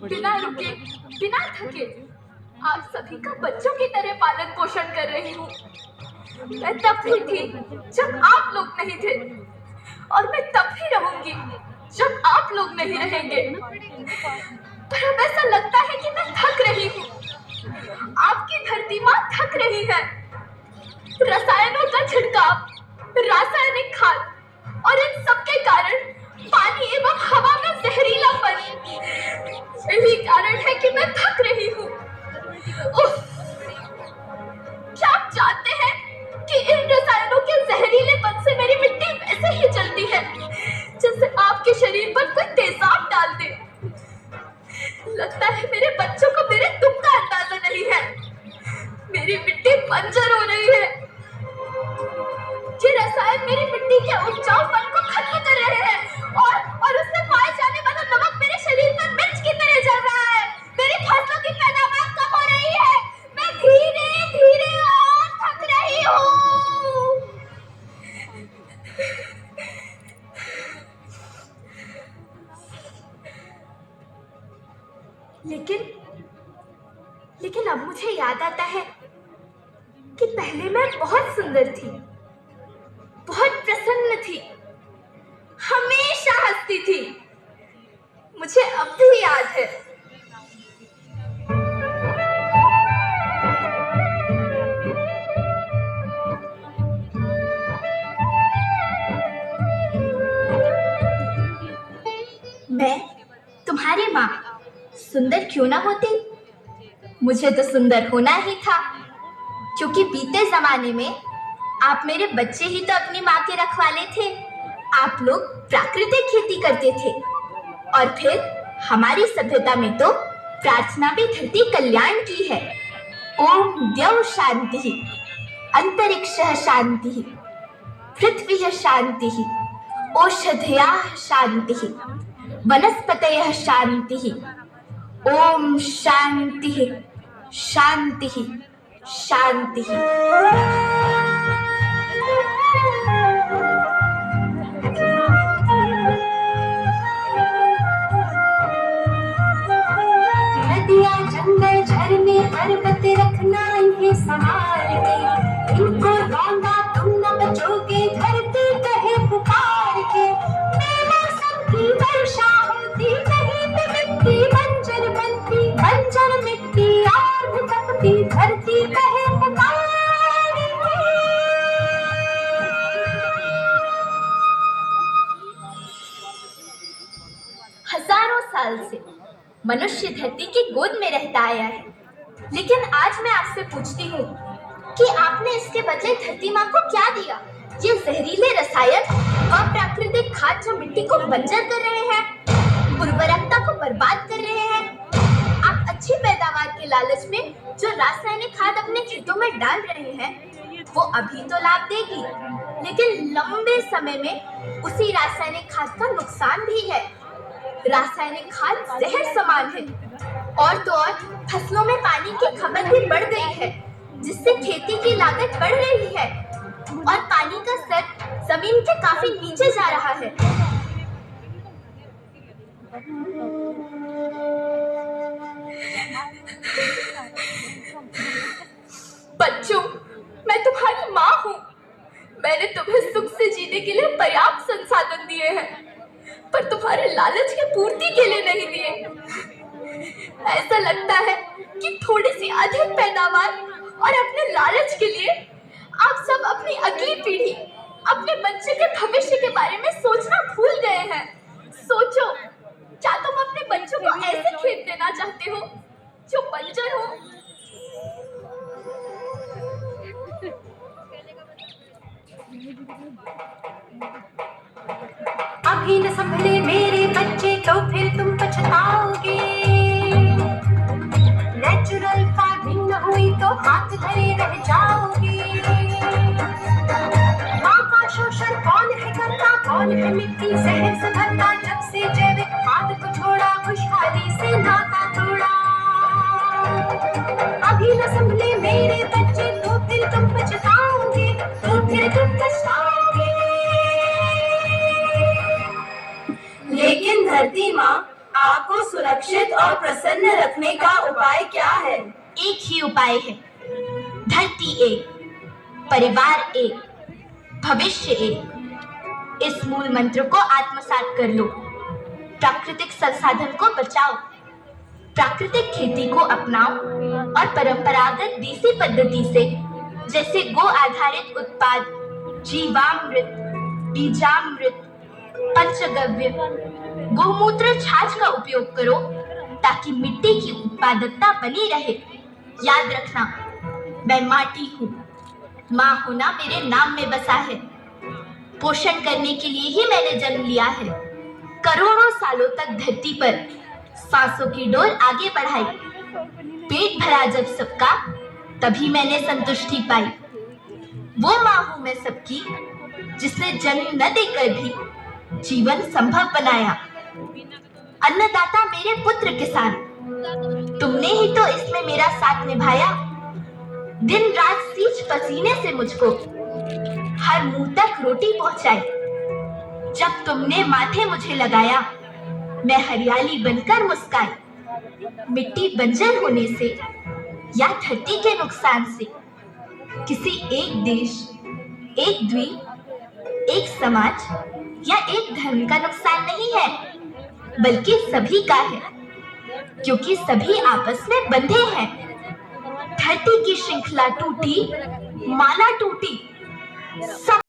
बिना रुके, बिना थके आप सभी का बच्चों की तरह पालन पोषण कर रही हूँ। मैं तब भी थी जब आप लोग नहीं थे, और मैं तब भी रहूंगी जब आप लोग नहीं रहेंगे। पर अब ऐसा लगता है कि मैं थक रही हूँ। आपकी धरती माँ थक रही है। रसायनों का छिड़काव, रासायनिक खाद और इन सब के कारण पानी एवं हवा में जहरीलापन, यही कारण है कि मैं थक रही हूँ। क्या आप जानते हैं कि इन रसायनों के जहरीलेपन से मेरी मिट्टी वैसे ही जलती है जैसे आपके शरीर पर कोई तेजाब डाल दे। लगता है मेरे बच्चों को मेरे दुख का अंदाजा नहीं है। मेरी मिट्टी बंजर हो रही है। ये रसायन मेरी मिट्टी के उपजाऊपन को खत्म कर रहे हैं और उसमें पाए जाने वाला नमक मेरे शरीर पर मिर्च की तरह जल रहा है। मेरी फसलों की पैदावार कम हो रही है। मैं धीरे धीरे और थक रही हूँ। लेकिन अब मुझे याद आता है कि पहले मैं बहुत सुंदर थी, बहुत प्रसन्न थी, हमेशा हंसती थी। मुझे अब भी याद है। मैं तुम्हारी माँ सुंदर क्यों ना होती, मुझे तो सुंदर होना ही था, क्योंकि बीते जमाने में आप मेरे बच्चे ही तो अपनी माँ के रखवाले थे। आप लोग प्राकृतिक खेती करते थे और फिर हमारी सभ्यता में तो प्रार्थना भी धरती कल्याण की है। ओम द्यौ शांति, अंतरिक्षः शांति, पृथ्वी शांति, औषधयः शांति, वनस्पतयः शांति। ओम शांति शांति शांति। नदियाँ, जंगल, झरने, पर्वत रखना इन्हें संभाल के। इनको रौंदा तुम न बचोगे, धरती कहे पुकार के। बेमौसम की वर्षा होती, कहीं पे मिट्टी बंजर बनती। बंजर मिट्टी आग तपती, धरती कहे पुकार के। हजारों साल से मनुष्य धरती की गोद में रहता आया है, लेकिन आज मैं आपसे पूछती हूँ कि आपने इसके बदले धरती माँ को क्या दिया? ये जहरीले रसायन और प्राकृतिक खाद जो मिट्टी को बंजर कर रहे हैं, उर्वरकता को बर्बाद कर रहे हैं। आप अच्छी पैदावार के लालच में जो रासायनिक खाद अपने खेतों में डाल रहे हैं, वो अभी तो लाभ देगी, लेकिन लंबे समय में उसी रासायनिक खाद का नुकसान भी है। रासायनिक खाद जहर समान है, और तो और फसलों में पानी की खपत भी बढ़ गई है, जिससे खेती की लागत बढ़ रही है और पानी का स्तर जमीन के काफी नीचे जा रहा है। बच्चों, मैं तुम्हारी माँ हूँ। मैंने तुम्हें सुख से जीने के लिए पर्याप्त संसाधन दिए हैं, पर तुम्हारे लालच की पूर्ति के लिए नहीं दिए। ऐसा लगता है कि थोड़ी सी अधिक पैदावार और अपने लालच के लिए आप सब अपनी अगली पीढ़ी, अपने बच्चे के भविष्य के बारे में सोचना भूल गए हैं। सोचो, क्या तुम अपने बच्चों को ऐसे खेत देना चाहते हो जो बंजर हो? अभी न संभले मेरे बच्चे तो फिर तुम पछताओगे। नेचुरल फार्मिंग न हुई तो हाथ धरे रह जाओगे। माँ का शोषण कौन है करता, कौन है मिट्टी जहर से भरता। जब से जैविक खाद को छोड़ा, खुशहाली से नाता तोड़ा। अभी न संभले मेरे बच्चे तो फिर तुम पछताओगे, तो फिर तुम पछताओगे। लेकिन धरती माँ आपको सुरक्षित और प्रसन्न रखने का उपाय क्या है? एक ही उपाय है, धरती एक, परिवार एक, भविष्य एक। इस मूल मंत्र को आत्मसात कर लो। प्राकृतिक संसाधन को बचाओ, प्राकृतिक खेती को अपनाओ और परंपरागत देसी पद्धति से, जैसे गो आधारित उत्पाद, जीवामृत, बीजामृत, पंचगव्य, गोमूत्र छाछ का उपयोग करो ताकि मिट्टी की उत्पादकता बनी रहे। याद रखना, मैं माटी हूँ, माँ होना मेरे नाम में बसा है। पोषण करने के लिए ही मैंने जन्म लिया है। करोड़ों सालों तक धरती पर सांसों की डोर आगे बढ़ाई। पेट भरा जब सबका, तभी मैंने संतुष्टि पाई। वो माँ हूँ मैं सबकी, जिसने जन्म न देकर भी जीवन संभव बनाया। अन्नदाता मेरे पुत्र किसान, तुमने ही तो इसमें मेरा साथ निभाया। दिन रात सींच पसीने से मुझको हर मुंह तक रोटी पहुंचाई। जब तुमने माथे मुझे लगाया, मैं हरियाली बनकर मुस्काई। मिट्टी बंजर होने से या धरती के नुकसान से किसी एक देश, एक द्वीप, एक समाज या एक धर्म का नुकसान नहीं है, बल्कि सभी का है, क्योंकि सभी आपस में बंधे हैं। धरती की श्रृंखला टूटी, माला टूटी, सब